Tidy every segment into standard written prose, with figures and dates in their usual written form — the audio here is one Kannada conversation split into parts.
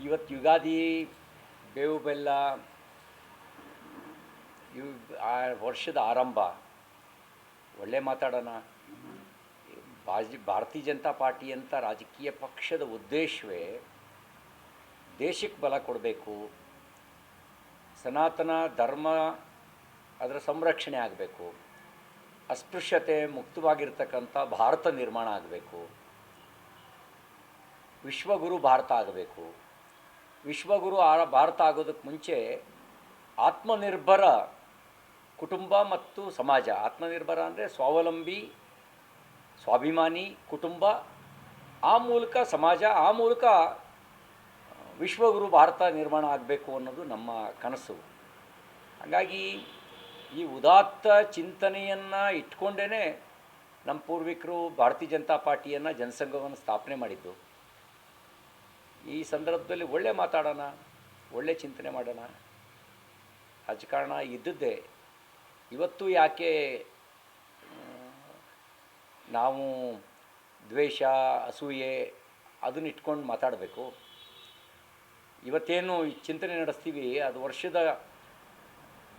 ಇವತ್ತು ಯುಗಾದಿ, ಬೇವು ಬೆಲ್ಲ, ಇವು ಆ ವರ್ಷದ ಆರಂಭ. ಒಳ್ಳೆ ಮಾತಾಡೋಣ. ಭಾರತೀಯ ಜನತಾ ಪಾರ್ಟಿ ಅಂತ ರಾಜಕೀಯ ಪಕ್ಷದ ಉದ್ದೇಶವೇ ದೇಶಕ್ಕೆ ಬಲ ಕೊಡಬೇಕು, ಸನಾತನ ಧರ್ಮ ಅದರ ಸಂರಕ್ಷಣೆ ಆಗಬೇಕು, ಅಸ್ಪೃಶ್ಯತೆ ಮುಕ್ತವಾಗಿರ್ತಕ್ಕಂಥ ಭಾರತ ನಿರ್ಮಾಣ ಆಗಬೇಕು, ವಿಶ್ವಗುರು ಭಾರತ ಆಗಬೇಕು. ವಿಶ್ವಗುರು ಭಾರತ ಆಗೋದಕ್ಕೆ ಮುಂಚೆ ಆತ್ಮನಿರ್ಭರ ಕುಟುಂಬ ಮತ್ತು ಸಮಾಜ. ಆತ್ಮನಿರ್ಭರ ಅಂದರೆ ಸ್ವಾವಲಂಬಿ, ಸ್ವಾಭಿಮಾನಿ ಕುಟುಂಬ, ಆ ಮೂಲಕ ಸಮಾಜ, ಆ ಮೂಲಕ ವಿಶ್ವಗುರು ಭಾರತ ನಿರ್ಮಾಣ ಆಗಬೇಕು ಅನ್ನೋದು ನಮ್ಮ ಕನಸು. ಹಾಗಾಗಿ ಈ ಉದಾತ್ತ ಚಿಂತನೆಯನ್ನು ಇಟ್ಕೊಂಡೇ ನಮ್ಮ ಪೂರ್ವಿಕರು ಭಾರತೀಯ ಜನತಾ ಪಾರ್ಟಿಯನ್ನು, ಜನಸಂಘವನ್ನು ಸ್ಥಾಪನೆ ಮಾಡಿದ್ದು. ಈ ಸಂದರ್ಭದಲ್ಲಿ ಒಳ್ಳೆ ಮಾತಾಡೋಣ, ಒಳ್ಳೆ ಚಿಂತನೆ ಮಾಡೋಣ. ರಾಜಕಾರಣ ಇದ್ದದ್ದೇ. ಇವತ್ತು ಯಾಕೆ ನಾವು ದ್ವೇಷ, ಅಸೂಯೆ ಅದನ್ನ ಇಟ್ಕೊಂಡು ಮಾತಾಡಬೇಕು? ಇವತ್ತೇನು ಚಿಂತನೆ ನಡೆಸ್ತೀವಿ ಅದು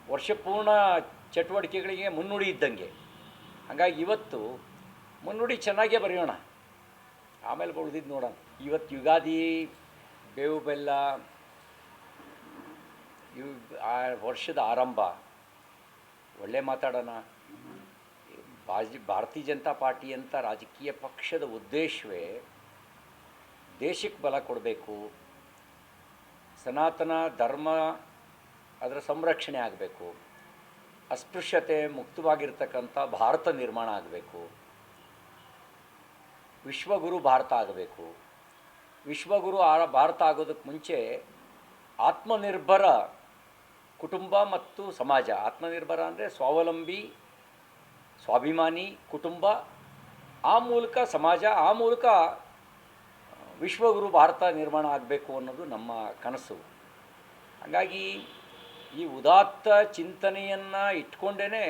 ವರ್ಷಪೂರ್ಣ ಚಟುವಟಿಕೆಗಳಿಗೆ ಮುನ್ನುಡಿ ಇದ್ದಂಗೆ. ಹಾಗಾಗಿ ಇವತ್ತು ಮುನ್ನುಡಿ ಚೆನ್ನಾಗೇ ಬರೆಯೋಣ, ಆಮೇಲೆ ಉಳಿದಿದ್ದು ನೋಡೋಣ. ಇವತ್ತು ಯುಗಾದಿ, ಬೇವು ಬೆಲ್ಲ, ಇವು ಆ ವರ್ಷದ ಆರಂಭ. ಒಳ್ಳೆ ಮಾತಾಡೋಣ. ಭಾರತೀಯ ಜನತಾ ಪಾರ್ಟಿ ಅಂತ ರಾಜಕೀಯ ಪಕ್ಷದ ಉದ್ದೇಶವೇ ದೇಶಕ್ಕೆ ಬಲ ಕೊಡಬೇಕು, ಸನಾತನ ಧರ್ಮ ಅದರ ಸಂರಕ್ಷಣೆ ಆಗಬೇಕು, ಅಸ್ಪೃಶ್ಯತೆ ಮುಕ್ತವಾಗಿರ್ತಕ್ಕಂಥ ಭಾರತ ನಿರ್ಮಾಣ ಆಗಬೇಕು, ವಿಶ್ವಗುರು ಭಾರತ ಆಗಬೇಕು. ವಿಶ್ವಗುರು ಭಾರತ ಆಗೋದಕ್ಕೆ ಮುಂಚೆ ಆತ್ಮನಿರ್ಭರ ಕುಟುಂಬ ಮತ್ತು ಸಮಾಜ. ಆತ್ಮನಿರ್ಭರ ಅಂದರೆ ಸ್ವಾವಲಂಬಿ, ಸ್ವಾಭಿಮಾನಿ ಕುಟುಂಬ, ಆ ಮೂಲಕ ಸಮಾಜ, ಆ ಮೂಲಕ ವಿಶ್ವಗುರು ಭಾರತ ನಿರ್ಮಾಣ ಆಗಬೇಕು ಅನ್ನೋದು ನಮ್ಮ ಕನಸು. ಹಾಗಾಗಿ ಈ ಉದಾತ್ತ ಚಿಂತನೆಯನ್ನು ಇಟ್ಕೊಂಡೇ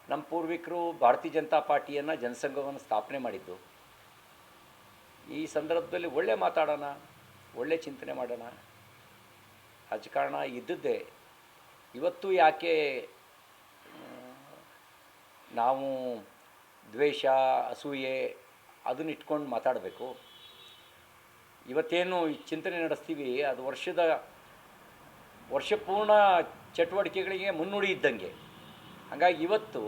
ನಮ್ಮ ಪೂರ್ವಿಕರು ಭಾರತೀಯ ಜನತಾ ಪಾರ್ಟಿಯನ್ನು, ಜನಸಂಘವನ್ನು ಸ್ಥಾಪನೆ ಮಾಡಿದ್ದು. ಈ ಸಂದರ್ಭದಲ್ಲಿ ಒಳ್ಳೆ ಮಾತಾಡೋಣ, ಒಳ್ಳೆ ಚಿಂತನೆ ಮಾಡೋಣ. ರಾಜಕಾರಣ ಇದ್ದದ್ದೇ. ಇವತ್ತು ಯಾಕೆ ನಾವು ದ್ವೇಷ, ಅಸೂಯೆ ಅದನ್ನ ಇಟ್ಕೊಂಡು ಮಾತಾಡಬೇಕು? ಇವತ್ತೇನು ಚಿಂತನೆ ನಡೆಸ್ತೀವಿ ಅದು ವರ್ಷಪೂರ್ಣ ಚಟುವಟಿಕೆಗಳಿಗೆ ಮುನ್ನುಡಿ ಇದ್ದಂಗೆ. ಹಾಗಾಗಿ ಇವತ್ತು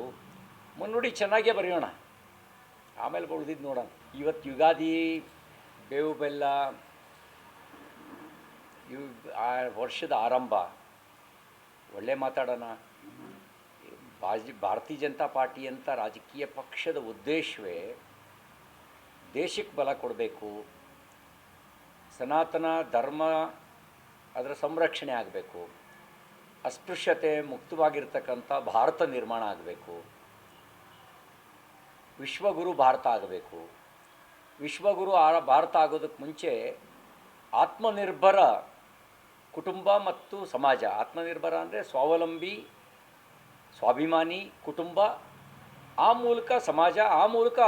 ಮುನ್ನುಡಿ ಚೆನ್ನಾಗೇ ಬರೆಯೋಣ, ಆಮೇಲೆ ಉಳಿದಿದ್ದು ನೋಡೋಣ. ಇವತ್ತು ಯುಗಾದಿ, ಬೇವು ಬೆಲ್ಲ, ಇವು ಆ ವರ್ಷದ ಆರಂಭ. ಒಳ್ಳೆ ಮಾತಾಡೋಣ. ಭಾರತೀಯ ಜನತಾ ಪಾರ್ಟಿ ಅಂತ ರಾಜಕೀಯ ಪಕ್ಷದ ಉದ್ದೇಶವೇ ದೇಶಕ್ಕೆ ಬಲ ಕೊಡಬೇಕು, ಸನಾತನ ಧರ್ಮ ಅದರ ಸಂರಕ್ಷಣೆ ಆಗಬೇಕು, ಅಸ್ಪೃಶ್ಯತೆ ಮುಕ್ತವಾಗಿರ್ತಕ್ಕಂಥ ಭಾರತ ನಿರ್ಮಾಣ ಆಗಬೇಕು, ವಿಶ್ವಗುರು ಭಾರತ ಆಗಬೇಕು. ವಿಶ್ವಗುರು ಭಾರತ ಆಗೋದಕ್ಕೆ ಮುಂಚೆ ಆತ್ಮನಿರ್ಭರ ಕುಟುಂಬ ಮತ್ತು ಸಮಾಜ. ಆತ್ಮನಿರ್ಭರ ಅಂದರೆ ಸ್ವಾವಲಂಬಿ, ಸ್ವಾಭಿಮಾನಿ ಕುಟುಂಬ, ಆ ಮೂಲಕ ಸಮಾಜ, ಆ ಮೂಲಕ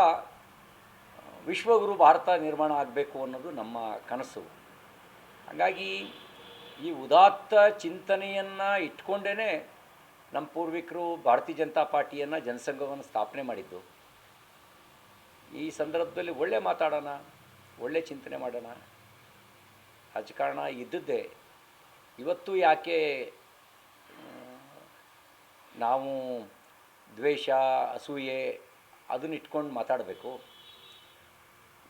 ವಿಶ್ವಗುರು ಭಾರತ ನಿರ್ಮಾಣ ಆಗಬೇಕು ಅನ್ನೋದು ನಮ್ಮ ಕನಸು. ಹಾಗಾಗಿ ಈ ಉದಾತ್ತ ಚಿಂತನೆಯನ್ನು ಇಟ್ಕೊಂಡೇ ನಮ್ಮ ಪೂರ್ವಿಕರು ಭಾರತೀಯ ಜನತಾ ಪಾರ್ಟಿಯನ್ನು, ಜನಸಂಘವನ್ನು ಸ್ಥಾಪನೆ ಮಾಡಿದ್ದು. ಈ ಸಂದರ್ಭದಲ್ಲಿ ಒಳ್ಳೆ ಮಾತಾಡೋಣ, ಒಳ್ಳೆ ಚಿಂತನೆ ಮಾಡೋಣ. ರಾಜಕಾರಣ ಇದ್ದದ್ದೇ. ಇವತ್ತು ಯಾಕೆ ನಾವು ದ್ವೇಷ, ಅಸೂಯೆ ಅದನ್ನ ಇಟ್ಕೊಂಡು ಮಾತಾಡಬೇಕು?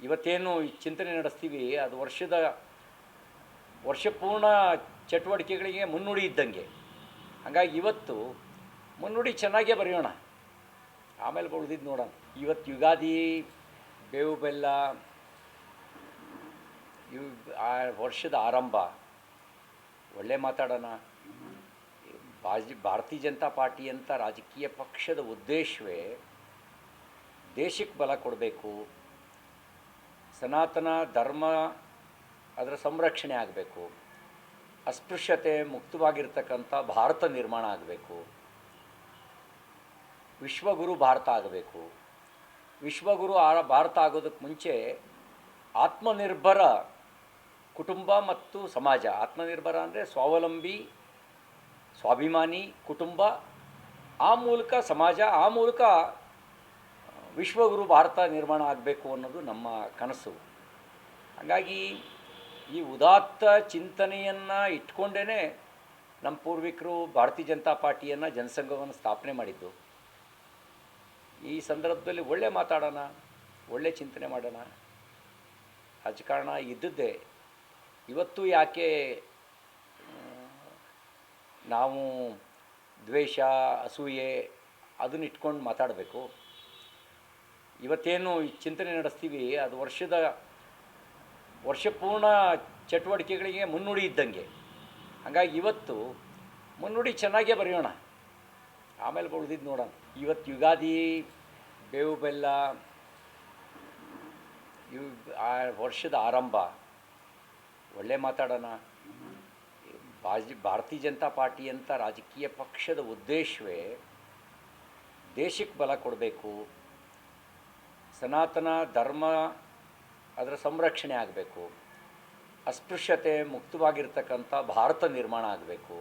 ಇವತ್ತೇನು ಚಿಂತನೆ ನಡೆಸ್ತೀವಿ ಅದು ವರ್ಷಪೂರ್ಣ ಚಟುವಟಿಕೆಗಳಿಗೆ ಮುನ್ನುಡಿ ಇದ್ದಂಗೆ. ಹಾಗಾಗಿ ಇವತ್ತು ಮುನ್ನುಡಿ ಚೆನ್ನಾಗೇ ಬರೆಯೋಣ, ಆಮೇಲೆ ಉಳಿದಿದ್ದು ನೋಡೋಣ. ಇವತ್ತು ಯುಗಾದಿ, ಬೇವು ಬೆಲ್ಲ, ಇವು ಆ ವರ್ಷದ ಆರಂಭ. ಒಳ್ಳೆ ಮಾತಾಡೋಣ. ಭಾರತೀಯ ಜನತಾ ಪಾರ್ಟಿ ಅಂತ ರಾಜಕೀಯ ಪಕ್ಷದ ಉದ್ದೇಶವೇ ದೇಶಕ್ಕೆ ಬಲ ಕೊಡಬೇಕು, ಸನಾತನ ಧರ್ಮ ಅದರ ಸಂರಕ್ಷಣೆ ಆಗಬೇಕು, ಅಸ್ಪೃಶ್ಯತೆ ಮುಕ್ತವಾಗಿರ್ತಕ್ಕಂಥ ಭಾರತ ನಿರ್ಮಾಣ ಆಗಬೇಕು, ವಿಶ್ವಗುರು ಭಾರತ ಆಗಬೇಕು. ವಿಶ್ವಗುರು ಭಾರತ ಆಗೋದಕ್ಕೆ ಮುಂಚೆ ಆತ್ಮನಿರ್ಭರ ಕುಟುಂಬ ಮತ್ತು ಸಮಾಜ. ಆತ್ಮನಿರ್ಭರ ಅಂದರೆ ಸ್ವಾವಲಂಬಿ, ಸ್ವಾಭಿಮಾನಿ ಕುಟುಂಬ, ಆ ಮೂಲಕ ಸಮಾಜ, ಆ ಮೂಲಕ ವಿಶ್ವಗುರು ಭಾರತ ನಿರ್ಮಾಣ ಆಗಬೇಕು ಅನ್ನೋದು ನಮ್ಮ ಕನಸು. ಹಾಗಾಗಿ ಈ ಉದಾತ್ತ ಚಿಂತನೆಯನ್ನು ಇಟ್ಕೊಂಡೇ ನಮ್ಮ ಪೂರ್ವಿಕರು ಭಾರತೀಯ ಜನತಾ ಪಾರ್ಟಿಯನ್ನು, ಜನಸಂಘವನ್ನು ಸ್ಥಾಪನೆ ಮಾಡಿದ್ದು. ಈ ಸಂದರ್ಭದಲ್ಲಿ ಒಳ್ಳೆ ಮಾತಾಡೋಣ, ಒಳ್ಳೆ ಚಿಂತನೆ ಮಾಡೋಣ. ರಾಜಕಾರಣ ಇದ್ದದ್ದೇ. ಇವತ್ತು ಯಾಕೆ ನಾವು ದ್ವೇಷ, ಅಸೂಯೆ ಅದನ್ನ ಇಟ್ಕೊಂಡು ಮಾತಾಡಬೇಕು? ಇವತ್ತೇನು ಚಿಂತನೆ ನಡೆಸ್ತೀವಿ ಅದು ವರ್ಷಪೂರ್ಣ ಚಟುವಟಿಕೆಗಳಿಗೆ ಮುನ್ನುಡಿ ಇದ್ದಂಗೆ. ಹಾಗಾಗಿ ಇವತ್ತು ಮುನ್ನುಡಿ ಚೆನ್ನಾಗೇ ಬರೆಯೋಣ, ಆಮೇಲೆ ಉಳಿದಿದ್ದು ನೋಡೋಣ. ಇವತ್ತು ಯುಗಾದಿ, ಬೇವು ಬೆಲ್ಲ, ಇವು ಆ ವರ್ಷದ ಆರಂಭ. ಒಳ್ಳೆ ಮಾತಾಡೋಣ. ಭಾರತೀಯ ಜನತಾ ಪಾರ್ಟಿ ಅಂತ ರಾಜಕೀಯ ಪಕ್ಷದ ಉದ್ದೇಶವೇ ದೇಶಕ್ಕೆ ಬಲ ಕೊಡಬೇಕು, ಸನಾತನ ಧರ್ಮ ಅದರ ಸಂರಕ್ಷಣೆ ಆಗಬೇಕು, ಅಸ್ಪೃಶ್ಯತೆ ಮುಕ್ತವಾಗಿರ್ತಕ್ಕಂಥ ಭಾರತ ನಿರ್ಮಾಣ ಆಗಬೇಕು,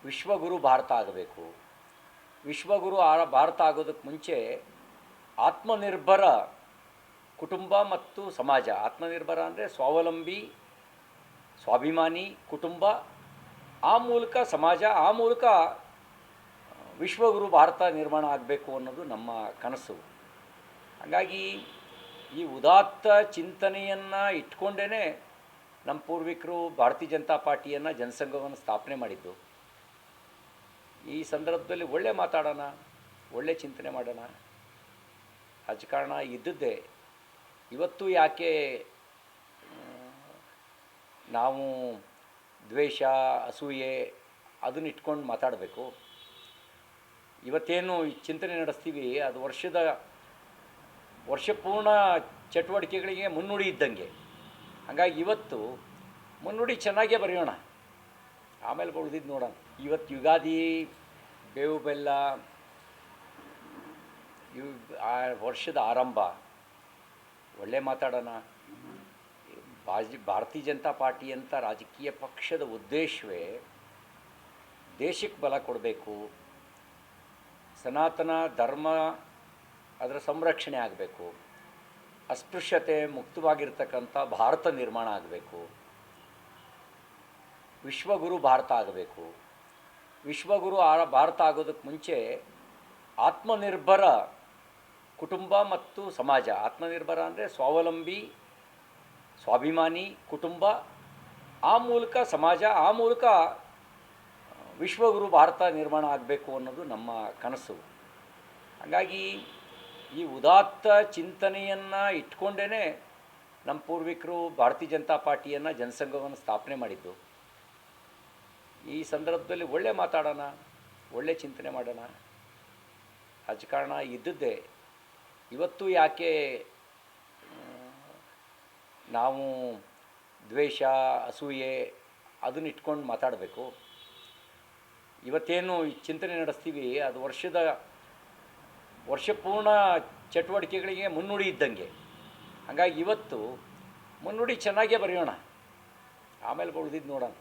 ವಿಶ್ವಗುರು ಭಾರತ ಆಗಬೇಕು. ವಿಶ್ವಗುರು ಭಾರತ ಆಗೋದಕ್ಕೆ ಮುಂಚೆ ಆತ್ಮನಿರ್ಭರ ಕುಟುಂಬ ಮತ್ತು ಸಮಾಜ. ಆತ್ಮನಿರ್ಭರ ಅಂದರೆ ಸ್ವಾವಲಂಬಿ, ಸ್ವಾಭಿಮಾನಿ ಕುಟುಂಬ, ಆ ಮೂಲಕ ಸಮಾಜ, ಆ ಮೂಲಕ ವಿಶ್ವಗುರು ಭಾರತ ನಿರ್ಮಾಣ ಆಗಬೇಕು ಅನ್ನೋದು ನಮ್ಮ ಕನಸು. ಹಾಗಾಗಿ ಈ ಉದಾತ್ತ ಚಿಂತನೆಯನ್ನು ಇಟ್ಕೊಂಡೇ ನಮ್ಮ ಪೂರ್ವಿಕರು ಭಾರತೀಯ ಜನತಾ ಪಾರ್ಟಿಯನ್ನು, ಜನಸಂಘವನ್ನು ಸ್ಥಾಪನೆ ಮಾಡಿದ್ದು. ಈ ಸಂದರ್ಭದಲ್ಲಿ ಒಳ್ಳೆ ಮಾತಾಡೋಣ, ಒಳ್ಳೆ ಚಿಂತನೆ ಮಾಡೋಣ. ರಾಜಕಾರಣ ಇದ್ದದ್ದೇ. ಇವತ್ತು ಯಾಕೆ ನಾವು ದ್ವೇಷ, ಅಸೂಯೆ ಅದನ್ನ ಇಟ್ಕೊಂಡು ಮಾತಾಡಬೇಕು? ಇವತ್ತೇನು ಚಿಂತನೆ ನಡೆಸ್ತೀವಿ ಅದು ವರ್ಷಪೂರ್ಣ ಚಟುವಟಿಕೆಗಳಿಗೆ ಮುನ್ನುಡಿ ಇದ್ದಂಗೆ. ಹಾಗಾಗಿ ಇವತ್ತು ಮುನ್ನುಡಿ ಚೆನ್ನಾಗೇ ಬರೆಯೋಣ, ಆಮೇಲೆ ಉಳಿದಿದ್ದು ನೋಡೋಣ. ಇವತ್ತು ಯುಗಾದಿ, ಬೇವು ಬೆಲ್ಲ, ಇವು ಆ ವರ್ಷದ ಆರಂಭ. ಒಳ್ಳೆ ಮಾತಾಡೋಣ. ಭಾರತೀಯ ಜನತಾ ಪಾರ್ಟಿ ಅಂತ ರಾಜಕೀಯ ಪಕ್ಷದ ಉದ್ದೇಶವೇ ದೇಶಕ್ಕೆ ಬಲ ಕೊಡಬೇಕು, ಸನಾತನ ಧರ್ಮ ಅದರ ಸಂರಕ್ಷಣೆ ಆಗಬೇಕು, ಅಸ್ಪೃಶ್ಯತೆ ಮುಕ್ತವಾಗಿರ್ತಕ್ಕಂಥ ಭಾರತ ನಿರ್ಮಾಣ ಆಗಬೇಕು, ವಿಶ್ವಗುರು ಭಾರತ ಆಗಬೇಕು. ವಿಶ್ವಗುರು ಭಾರತ ಆಗೋದಕ್ಕೆ ಮುಂಚೆ ಆತ್ಮನಿರ್ಭರ ಕುಟುಂಬ ಮತ್ತು ಸಮಾಜ. ಆತ್ಮನಿರ್ಭರ ಅಂದರೆ ಸ್ವಾವಲಂಬಿ, ಸ್ವಾಭಿಮಾನಿ ಕುಟುಂಬ, ಆ ಮೂಲಕ ಸಮಾಜ, ಆ ಮೂಲಕ ವಿಶ್ವಗುರು ಭಾರತ ನಿರ್ಮಾಣ ಆಗಬೇಕು ಅನ್ನೋದು ನಮ್ಮ ಕನಸು. ಹಾಗಾಗಿ ಈ ಉದಾತ್ತ ಚಿಂತನೆಯನ್ನು ಇಟ್ಕೊಂಡೇ ನಮ್ಮ ಪೂರ್ವಿಕರು ಭಾರತೀಯ ಜನತಾ ಪಾರ್ಟಿಯನ್ನು, ಜನಸಂಘವನ್ನು ಸ್ಥಾಪನೆ ಮಾಡಿದ್ದು. ಈ ಸಂದರ್ಭದಲ್ಲಿ ಒಳ್ಳೆ ಮಾತಾಡೋಣ, ಒಳ್ಳೆ ಚಿಂತನೆ ಮಾಡೋಣ. ರಾಜಕಾರಣ ಇದ್ದದ್ದೇ. ಇವತ್ತು ಯಾಕೆ ನಾವು ದ್ವೇಷ, ಅಸೂಯೆ ಅದನ್ನ ಇಟ್ಕೊಂಡು ಮಾತಾಡಬೇಕು? ಇವತ್ತೇನು ಚಿಂತನೆ ನಡೆಸ್ತೀವಿ ಅದು ವರ್ಷಪೂರ್ಣ ಚಟುವಟಿಕೆಗಳಿಗೆ ಮುನ್ನುಡಿ ಇದ್ದಂಗೆ. ಹಾಗಾಗಿ ಇವತ್ತು ಮುನ್ನುಡಿ ಚೆನ್ನಾಗೇ ಬರೆಯೋಣ, ಆಮೇಲೆ ಉಳಿದಿದ್ದು ನೋಡೋಣ.